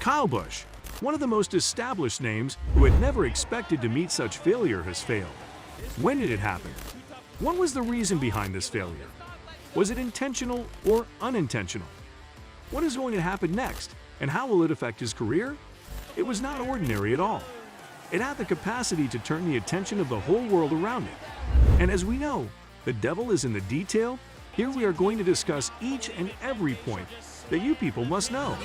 Kyle Busch, one of the most established names who had never expected to meet such failure, has failed. When did it happen? What was the reason behind this failure? Was it intentional or unintentional? What is going to happen next, and how will it affect his career? It was not ordinary at all. It had the capacity to turn the attention of the whole world around it. And as we know, the devil is in the detail. Here we are going to discuss each and every point that you people must know.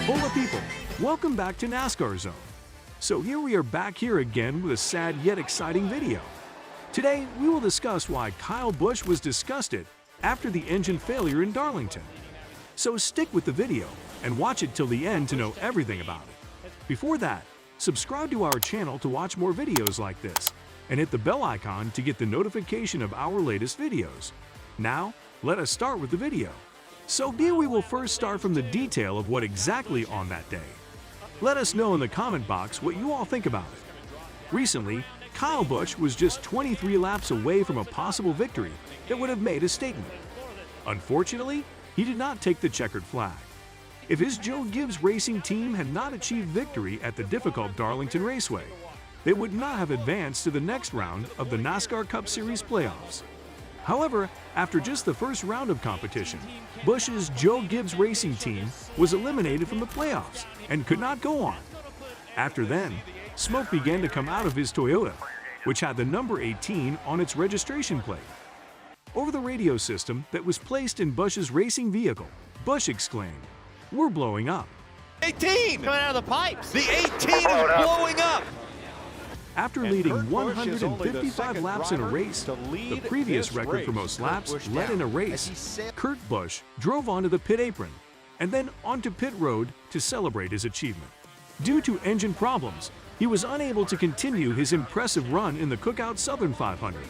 Hola people, welcome back to NASCAR Zone. So here we are back here again with a sad yet exciting video. Today we will discuss why Kyle Busch was disgusted after the engine failure in Darlington. So stick with the video and watch it till the end to know everything about it. Before that, subscribe to our channel to watch more videos like this and hit the bell icon to get the notification of our latest videos. Now, let us start with the video. So here we will first start from the detail of what exactly on that day. Let us know in the comment box what you all think about it. Recently, Kyle Busch was just 23 laps away from a possible victory that would have made a statement. Unfortunately, he did not take the checkered flag. If his Joe Gibbs Racing team had not achieved victory at the difficult Darlington Raceway, they would not have advanced to the next round of the NASCAR Cup Series playoffs. However, after just the first round of competition, Busch's Joe Gibbs Racing team was eliminated from the playoffs and could not go on. After then, smoke began to come out of his Toyota, which had the number 18 on its registration plate. Over the radio system that was placed in Busch's racing vehicle, Busch exclaimed, "We're blowing up." 18! Coming out of the pipes. The 18 is blowing up! After leading 155 laps in a race, the previous record for most laps led in a race, Kurt Busch drove onto the pit apron and then onto pit road to celebrate his achievement. Due to engine problems, he was unable to continue his impressive run in the Cookout Southern 500.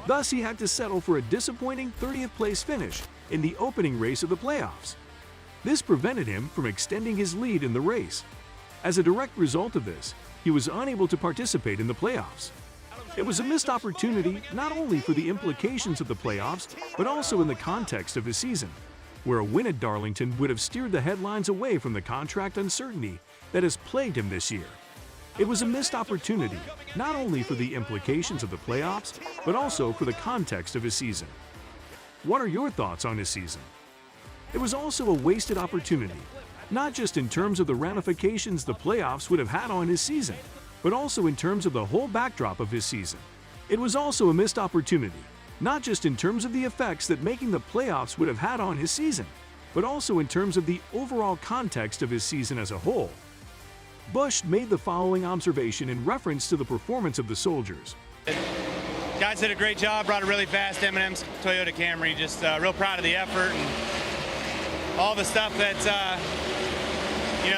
Thus, he had to settle for a disappointing 30th place finish in the opening race of the playoffs. This prevented him from extending his lead in the race. As a direct result of this, he was unable to participate in the playoffs. It was a missed opportunity not only for the implications of the playoffs, but also in the context of his season, where a win at Darlington would have steered the headlines away from the contract uncertainty that has plagued him this year. It was a missed opportunity not only for the implications of the playoffs, but also for the context of his season. What are your thoughts on his season? It was also a wasted opportunity, not just in terms of the ramifications the playoffs would have had on his season, but also in terms of the whole backdrop of his season. It was also a missed opportunity, not just in terms of the effects that making the playoffs would have had on his season, but also in terms of the overall context of his season as a whole. Busch made the following observation in reference to the performance of the soldiers. Guys did a great job, brought a really fast M&M's Toyota Camry. Just real proud of the effort and all the stuff that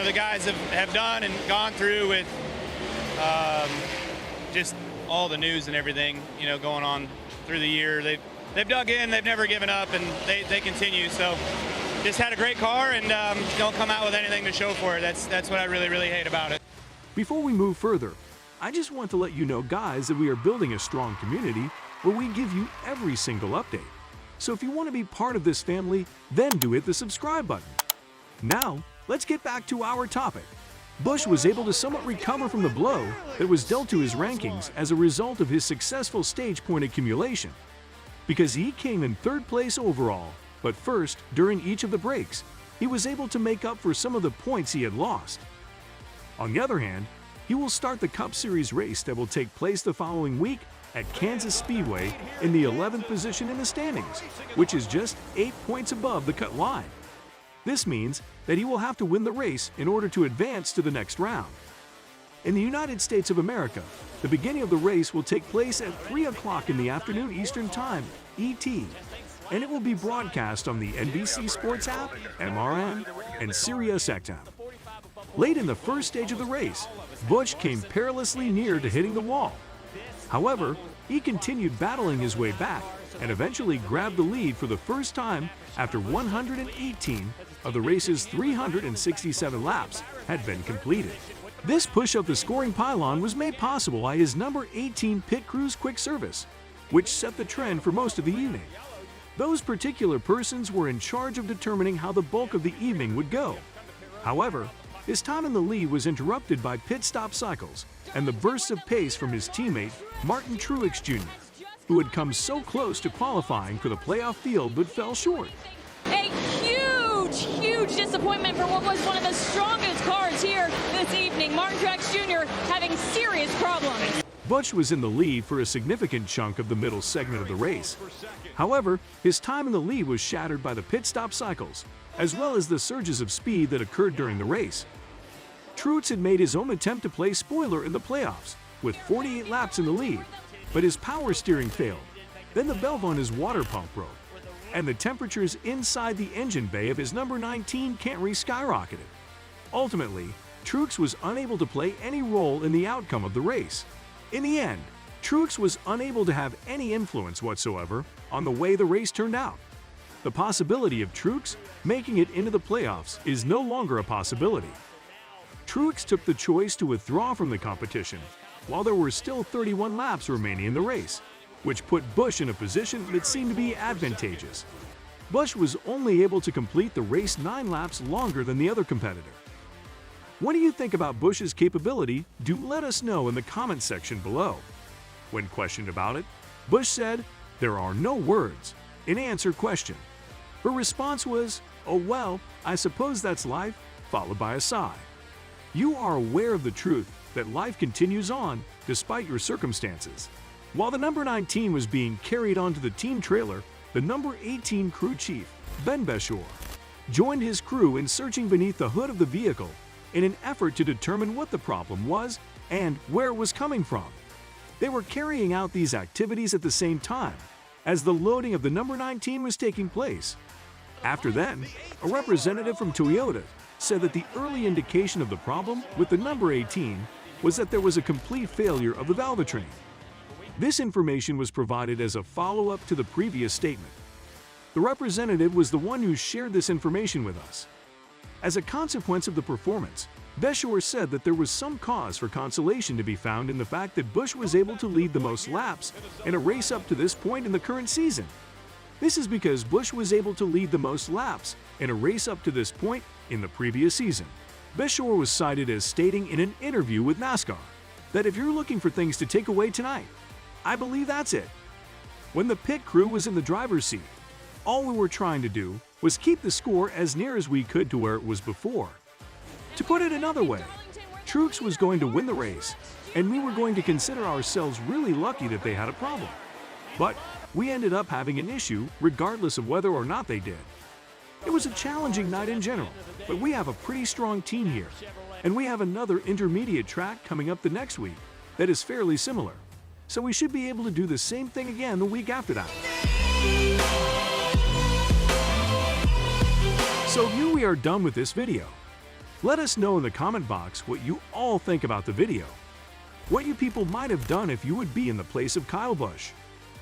the guys have done and gone through with just all the news and everything going on through the year. They've dug in, they've never given up, and they continue. So just had a great car and don't come out with anything to show for it. That's what I really hate about it. Before we move further, I just want to let you know, guys, that we are building a strong community where we give you every single update. So if you want to be part of this family, then do hit the subscribe button. Now, let's get back to our topic. Busch was able to somewhat recover from the blow that was dealt to his rankings as a result of his successful stage point accumulation, because he came in third place overall, but first during each of the breaks, he was able to make up for some of the points he had lost. On the other hand, he will start the Cup Series race that will take place the following week at Kansas Speedway in the 11th position in the standings, which is just 8 points above the cut line. This means that he will have to win the race in order to advance to the next round. In the United States of America, the beginning of the race will take place at 3 o'clock in the afternoon Eastern Time, ET, and it will be broadcast on the NBC Sports app, MRN, and SiriusXM. Late in the first stage of the race, Busch came perilously near to hitting the wall. However, he continued battling his way back and eventually grabbed the lead for the first time after 118 of the race's 367 laps had been completed. This push up the scoring pylon was made possible by his number 18 Pit Crew's quick service, which set the trend for most of the evening. Those particular persons were in charge of determining how the bulk of the evening would go. However, his time in the lead was interrupted by pit stop cycles and the bursts of pace from his teammate, Martin Truex Jr., who had come so close to qualifying for the playoff field but fell short. A huge disappointment for what was one of the strongest cars here this evening. Martin Truex Jr. having serious problems. Busch was in the lead for a significant chunk of the middle segment of the race. However, his time in the lead was shattered by the pit stop cycles, as well as the surges of speed that occurred during the race. Truex had made his own attempt to play spoiler in the playoffs, with 48 laps in the lead, but his power steering failed. Then the valve on his water pump broke, and the temperatures inside the engine bay of his number 19 Camry skyrocketed. Ultimately, Truex was unable to play any role in the outcome of the race. In the end, Truex was unable to have any influence whatsoever on the way the race turned out. The possibility of Truex making it into the playoffs is no longer a possibility. Truex took the choice to withdraw from the competition while there were still 31 laps remaining in the race, which put Busch in a position that seemed to be advantageous. Busch was only able to complete the race 9 laps longer than the other competitor. What do you think about Busch's capability? Do let us know in the comments section below. When questioned about it, Busch said, "There are no words," in answer question. Her response was, "Oh well, I suppose that's life," followed by a sigh. You are aware of the truth that life continues on despite your circumstances. While the number 19 was being carried onto the team trailer, the number 18 crew chief, Ben Beshore, joined his crew in searching beneath the hood of the vehicle in an effort to determine what the problem was and where it was coming from. They were carrying out these activities at the same time as the loading of the number 19 was taking place. After then, a representative from Toyota said that the early indication of the problem with the number 18 was that there was a complete failure of the valvetrain. This information was provided as a follow-up to the previous statement. The representative was the one who shared this information with us. As a consequence of the performance, Beshore said that there was some cause for consolation to be found in the fact that Busch was able to lead the most laps in a race up to this point in the current season. This is because Busch was able to lead the most laps in a race up to this point in the previous season. Beshore was cited as stating in an interview with NASCAR that if you're looking for things to take away tonight, I believe that's it. When the pit crew was in the driver's seat, all we were trying to do was keep the score as near as we could to where it was before. To put it another way, Truex was going to win the race, and we were going to consider ourselves really lucky that they had a problem. But we ended up having an issue regardless of whether or not they did. It was a challenging night in general, but we have a pretty strong team here, and we have another intermediate track coming up the next week that is fairly similar. So we should be able to do the same thing again the week after that. So here we are done with this video. Let us know in the comment box what you all think about the video. What you people might have done if you would be in the place of Kyle Busch.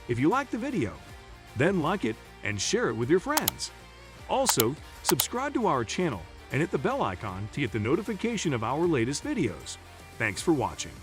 If you liked the video, then like it and share it with your friends. Also, subscribe to our channel and hit the bell icon to get the notification of our latest videos. Thanks for watching.